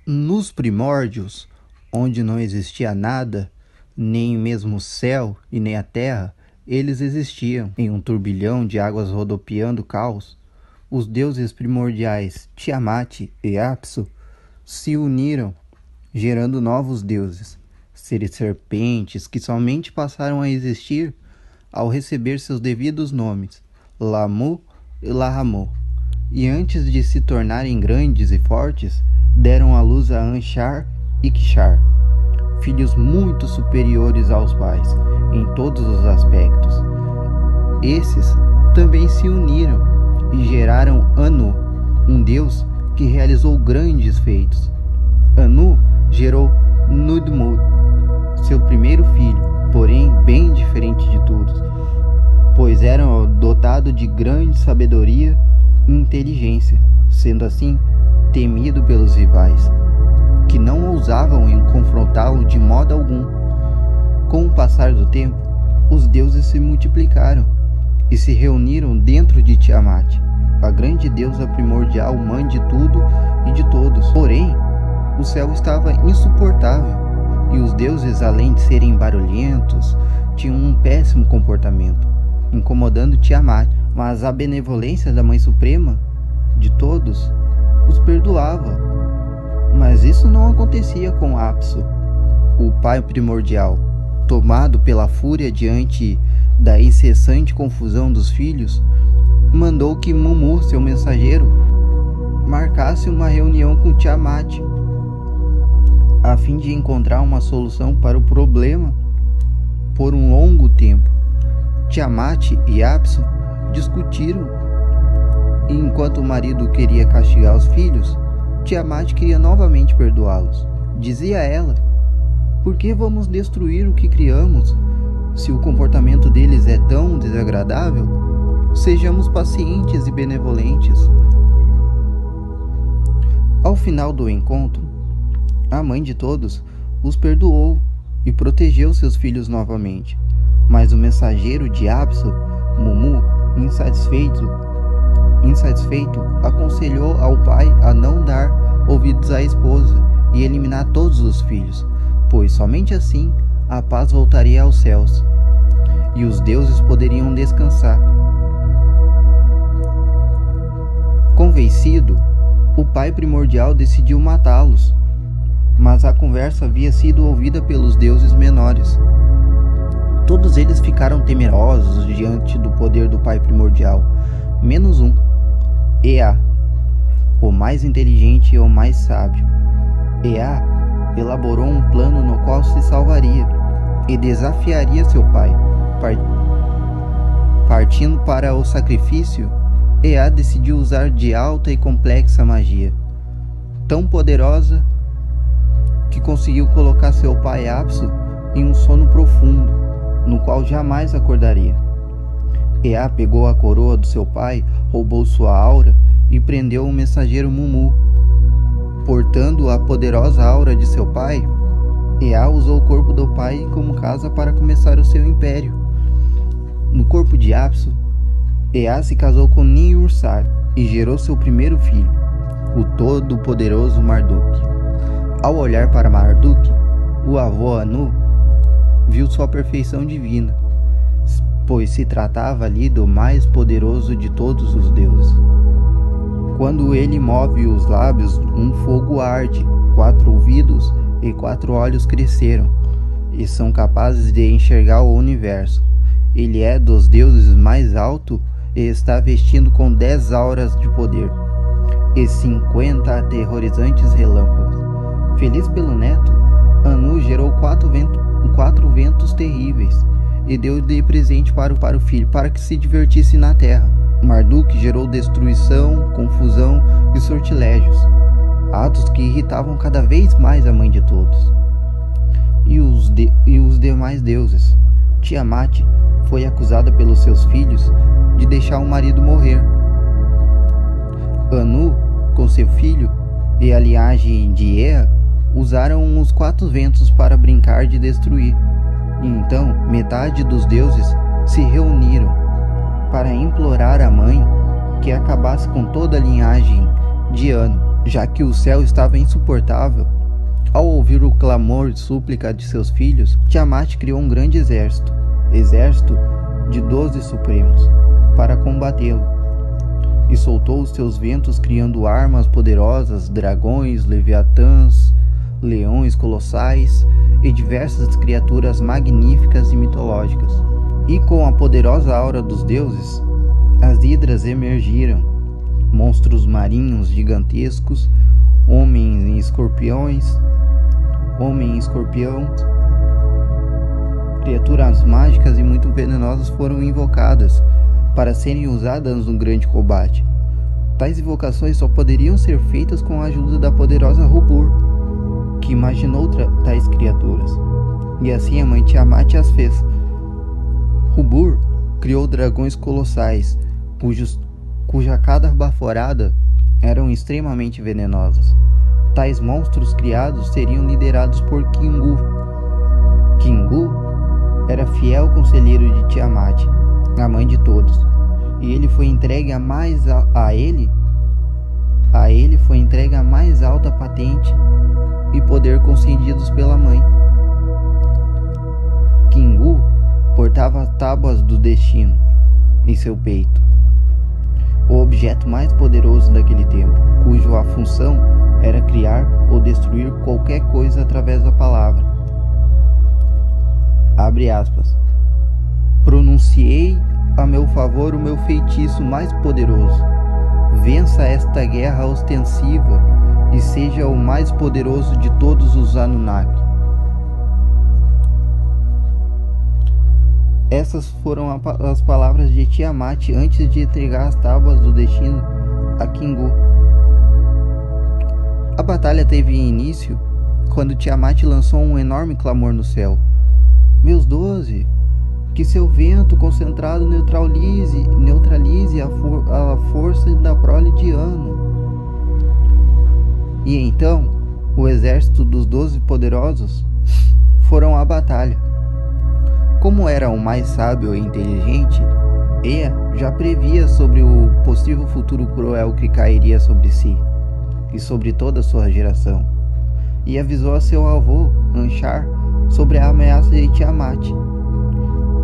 Nos primórdios, onde não existia nada, nem mesmo o céu e nem a terra, eles existiam. Em um turbilhão de águas rodopiando o caos, os deuses primordiais Tiamat e Apsu se uniram, gerando novos deuses, seres serpentes que somente passaram a existir ao receber seus devidos nomes, Lamu e Lahamu. E antes de se tornarem grandes e fortes, deram à luz a Anshar e Kishar, filhos muito superiores aos pais em todos os aspectos. Esses também se uniram e geraram Anu, um deus que realizou grandes feitos. Anu gerou Nudmud, seu primeiro filho, porém bem diferente de todos, pois era dotado de grande sabedoria e inteligência, sendo assim temido pelos rivais, que não ousavam em confrontá-lo de modo algum. Com o passar do tempo, os deuses se multiplicaram e se reuniram dentro de Tiamat, a grande deusa primordial, mãe de tudo e de todos. Porém, o céu estava insuportável, e os deuses, além de serem barulhentos, tinham um péssimo comportamento, incomodando Tiamat. Mas a benevolência da Mãe Suprema de todos os perdoava. Mas isso não acontecia com Apsu, o pai primordial. Tomado pela fúria diante da incessante confusão dos filhos, mandou que Mumu, seu mensageiro, marcasse uma reunião com Tiamat, a fim de encontrar uma solução para o problema por um longo tempo. Tiamat e Apsu discutiram, e enquanto o marido queria castigar os filhos, Tiamat queria novamente perdoá-los. Dizia ela: por que vamos destruir o que criamos, se o comportamento deles é tão desagradável? Sejamos pacientes e benevolentes. Ao final do encontro, a mãe de todos os perdoou e protegeu seus filhos novamente. Mas o mensageiro de Apsu, Mumu, insatisfeito, aconselhou ao pai a não dar ouvidos à esposa e eliminar todos os filhos, pois somente assim a paz voltaria aos céus e os deuses poderiam descansar. Convencido, o pai primordial decidiu matá-los, mas a conversa havia sido ouvida pelos deuses menores. Todos eles ficaram temerosos diante do poder do pai primordial, menos um, Ea, o mais inteligente e o mais sábio. Ea elaborou um plano no qual se salvaria e desafiaria seu pai. Partindo para o sacrifício, Ea decidiu usar de alta e complexa magia, tão poderosa que conseguiu colocar seu pai Apsu em um sono profundo, no qual jamais acordaria. Ea pegou a coroa do seu pai, roubou sua aura e prendeu o mensageiro Mumu. Portando a poderosa aura de seu pai, Ea usou o corpo do pai como casa para começar o seu império. No corpo de Apsu, Ea se casou com Ninhursag e gerou seu primeiro filho, o todo-poderoso Marduk. Ao olhar para Marduk, o avô Anu viu sua perfeição divina, pois se tratava ali do mais poderoso de todos os deuses. Quando ele move os lábios, um fogo arde, 4 ouvidos e 4 olhos cresceram, e são capazes de enxergar o universo. Ele é dos deuses mais alto e está vestido com 10 auras de poder e 50 aterrorizantes relâmpagos. Feliz pelo neto, Anu gerou 4 ventos terríveis e deu de presente para o filho, para que se divertisse na terra. Marduk gerou destruição, confusão e sortilégios, atos que irritavam cada vez mais a mãe de todos. E os demais deuses. Tiamat foi acusada pelos seus filhos de deixar o marido morrer. Anu, com seu filho e a linhagem de Ea, usaram os 4 ventos para brincar de destruir. E então metade dos deuses se reuniram para implorar à mãe que acabasse com toda a linhagem de Anu. Já que o céu estava insuportável, ao ouvir o clamor e súplica de seus filhos, Tiamat criou um grande exército de 12 supremos, para combatê-lo, e soltou os seus ventos criando armas poderosas, dragões, leviatãs, leões colossais e diversas criaturas magníficas e mitológicas. E com a poderosa aura dos deuses, as hidras emergiram, monstros marinhos gigantescos, homem-escorpião, criaturas mágicas e muito venenosas foram invocadas para serem usadas no grande combate. Tais invocações só poderiam ser feitas com a ajuda da poderosa Hubur, que imaginou tais criaturas, e assim a mãe Tiamat as fez. Hubur criou dragões colossais, cuja cada baforada eram extremamente venenosas. Tais monstros criados seriam liderados por Kingu. Kingu era fiel conselheiro de Tiamat, a mãe de todos, e ele foi entregue a ele foi entregue a mais alta patente e poder concedidos pela mãe. Kingu portava as tábuas do destino em seu peito, o objeto mais poderoso daquele tempo, cuja função era criar ou destruir qualquer coisa através da palavra. Abre aspas. Pronunciei a meu favor o meu feitiço mais poderoso. Vença esta guerra ostensiva e seja o mais poderoso de todos os Anunnaki. Essas foram as palavras de Tiamat antes de entregar as tábuas do destino a Kingu. A batalha teve início quando Tiamat lançou um enorme clamor no céu. Meus 12, que seu vento concentrado neutralize a força da prole de Anu. E então, o exército dos 12 poderosos foram à batalha. Como era o mais sábio e inteligente, Ea já previa sobre o possível futuro cruel que cairia sobre si e sobre toda a sua geração, e avisou a seu avô, Anshar, sobre a ameaça de Tiamat.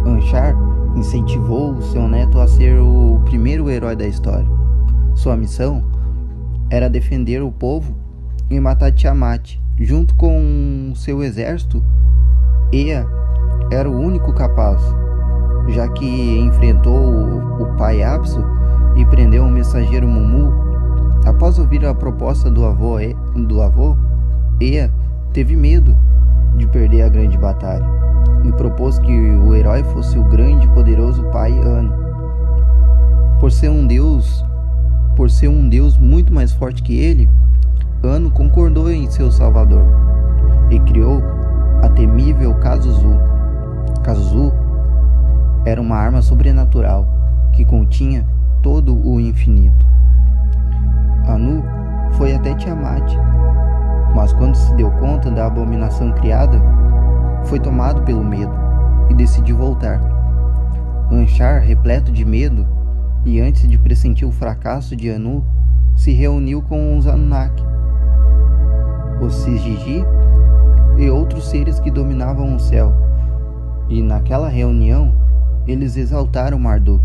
Anshar incentivou seu neto a ser o primeiro herói da história. Sua missão era defender o povo e matar Tiamat. Junto com seu exército, Ea era o único capaz, já que enfrentou o pai Apsu e prendeu o mensageiro Mumu. Após ouvir a proposta do avô, Ea teve medo de perder a grande batalha e propôs que o herói fosse o grande e poderoso pai Anu. Por ser um deus muito mais forte que ele, Anu concordou em seu salvador e criou a temível Kazuzu. Kazuzu era uma arma sobrenatural que continha todo o infinito. Anu foi até Tiamat, mas quando se deu conta da abominação criada, foi tomado pelo medo e decidiu voltar. Anshar, repleto de medo, e antes de pressentir o fracasso de Anu, se reuniu com os Anunnaki, os Syzygy e outros seres que dominavam o céu. E naquela reunião, eles exaltaram Marduk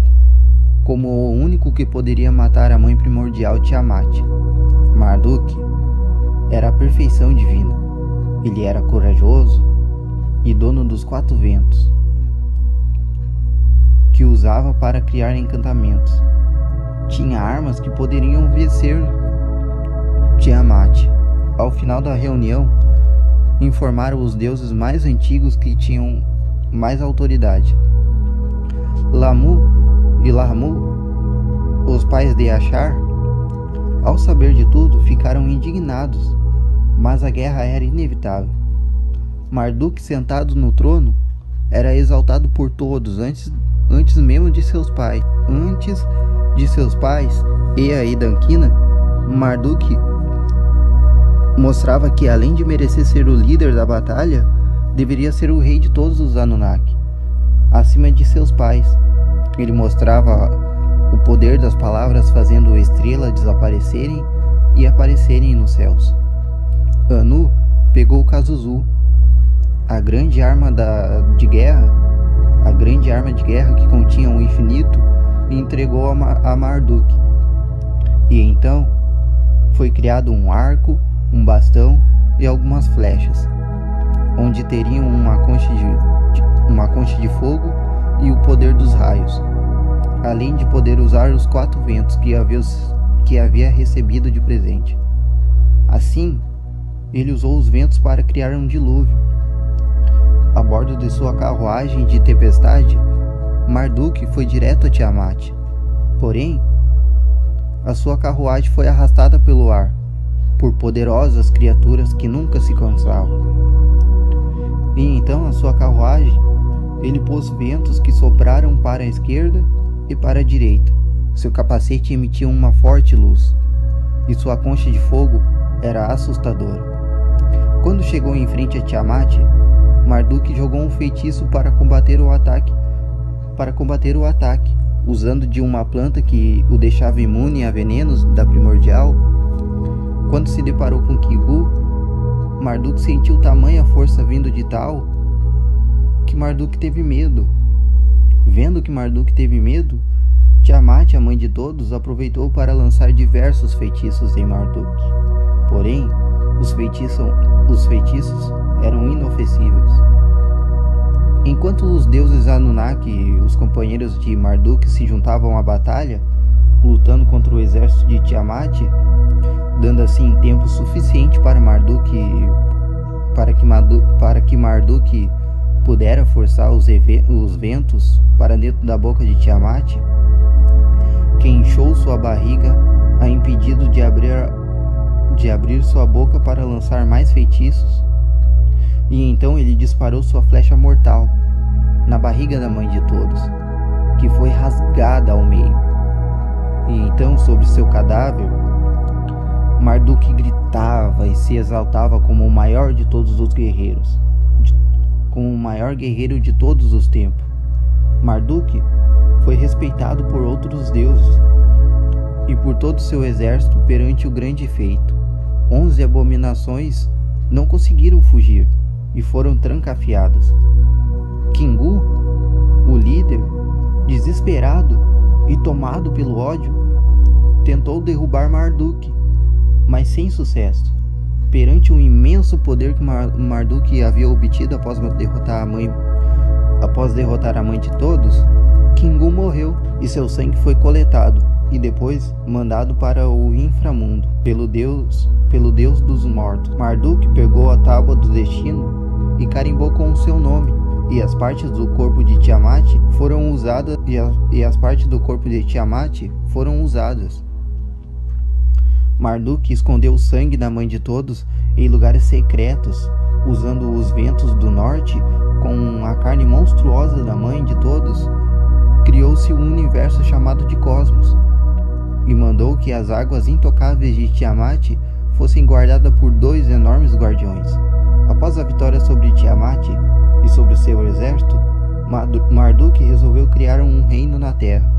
como o único que poderia matar a mãe primordial Tiamat. Marduk era a perfeição divina. Ele era corajoso e dono dos 4 ventos, que usava para criar encantamentos. Tinha armas que poderiam vencer Tiamat. Ao final da reunião, informaram os deuses mais antigos que tinham mais autoridade. Lamu e Lahmu, os pais de Ashar, ao saber de tudo, ficaram indignados, mas a guerra era inevitável. Marduk, sentado no trono, era exaltado por todos antes mesmo de seus pais. Antes de seus pais, Ea e Dankina, Marduk mostrava que, além de merecer ser o líder da batalha, deveria ser o rei de todos os Anunnaki, acima de seus pais. Ele mostrava o poder das palavras, fazendo estrelas desaparecerem e aparecerem nos céus. Anu pegou Kazuzu, a grande arma de guerra que continha o infinito, e entregou a Marduk. E então foi criado um arco, um bastão e algumas flechas, onde teriam uma concha de fogo e o poder dos raios, além de poder usar os 4 ventos que havia recebido de presente. Assim, ele usou os ventos para criar um dilúvio. A bordo de sua carruagem de tempestade, Marduk foi direto a Tiamat. Porém, a sua carruagem foi arrastada pelo ar, por poderosas criaturas que nunca se cansavam. E então, na sua carruagem, ele pôs ventos que sopraram para a esquerda e para a direita. Seu capacete emitia uma forte luz, e sua concha de fogo era assustadora. Quando chegou em frente a Tiamat, Marduk jogou um feitiço para combater o ataque, usando de uma planta que o deixava imune a venenos da primordial. Quando se deparou com Kingu, Marduk sentiu tamanha força vindo de tal que Marduk teve medo. Vendo que Marduk teve medo, Tiamat, a mãe de todos, aproveitou para lançar diversos feitiços em Marduk. Porém, os feitiços eram inofensivos. Enquanto os deuses Anunnaki, os companheiros de Marduk, se juntavam à batalha, lutando contra o exército de Tiamat, dando assim tempo suficiente para que Marduk pudera forçar os ventos para dentro da boca de Tiamat, que inchou sua barriga, a impedido de abrir sua boca para lançar mais feitiços. E então ele disparou sua flecha mortal na barriga da mãe de todos, que foi rasgada ao meio. E então, sobre seu cadáver, Marduk gritava e se exaltava como o maior de todos os guerreiros, como o maior guerreiro de todos os tempos. Marduk foi respeitado por outros deuses e por todo seu exército perante o grande feito. 11 abominações não conseguiram fugir e foram trancafiadas. Kingu, o líder, desesperado e tomado pelo ódio, tentou derrubar Marduk, mas sem sucesso. Perante o imenso poder que Marduk havia obtido após derrotar a mãe de todos, Kingu morreu e seu sangue foi coletado e depois mandado para o inframundo pelo deus dos mortos. Marduk pegou a tábua do destino e carimbou com o seu nome, e as partes do corpo de Tiamat foram usadas Marduk escondeu o sangue da mãe de todos em lugares secretos, usando os ventos do norte com a carne monstruosa da mãe de todos. Criou-se um universo chamado de Cosmos, e mandou que as águas intocáveis de Tiamat fossem guardadas por 2 enormes guardiões. Após a vitória sobre Tiamat e sobre o seu exército, Marduk resolveu criar um reino na Terra,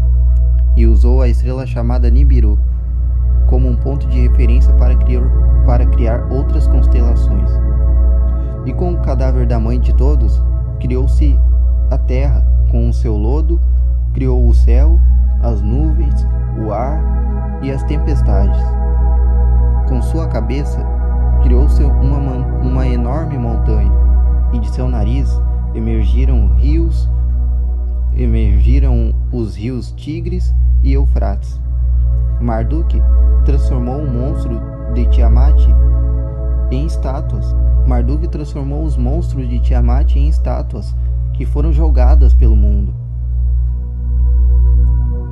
e usou a estrela chamada Nibiru como um ponto de referência para criar outras constelações. E com o cadáver da mãe de todos, criou-se a Terra com o seu lodo, criou o céu, as nuvens, o ar e as tempestades. Com sua cabeça, criou-se uma enorme montanha, e de seu nariz emergiram os rios Tigres e Eufrates. Marduk transformou o monstro de Tiamat em estátuas. Marduk transformou os monstros de Tiamat em estátuas que foram jogadas pelo mundo.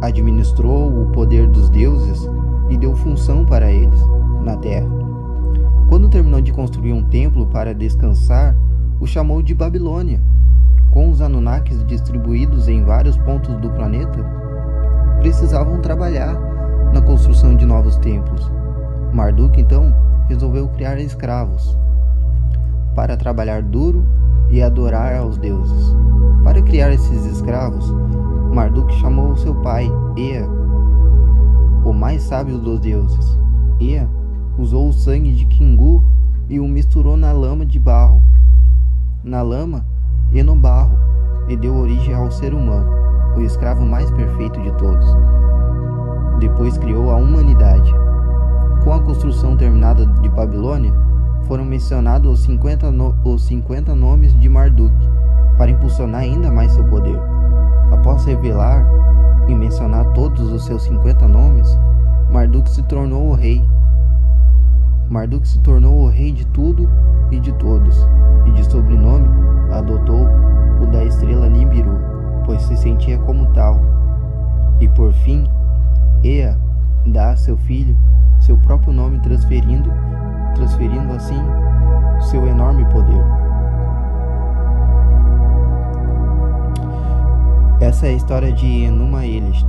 Administrou o poder dos deuses e deu função para eles na terra. Quando terminou de construir um templo para descansar, o chamou de Babilônia. Com os Anunnakis distribuídos em vários pontos do planeta, precisavam trabalhar na construção de novos templos. Marduk então resolveu criar escravos para trabalhar duro e adorar aos deuses. Para criar esses escravos, Marduk chamou seu pai, Ea, o mais sábio dos deuses. Ea usou o sangue de Kingu e o misturou na lama de barro, na lama e no barro, e deu origem ao ser humano, o escravo mais perfeito de todos. Depois criou a humanidade. Com a construção terminada de Babilônia, foram mencionados os 50 nomes de Marduk, para impulsionar ainda mais seu poder. Após revelar e mencionar todos os seus 50 nomes, Marduk se tornou o rei. Marduk se tornou o rei de tudo e de todos, e de sobrenome adotou o da estrela Nibiru, pois se sentia como tal. E por fim, Ea dá a seu filho seu próprio nome, transferindo assim seu enorme poder. Essa é a história de Enuma Elish.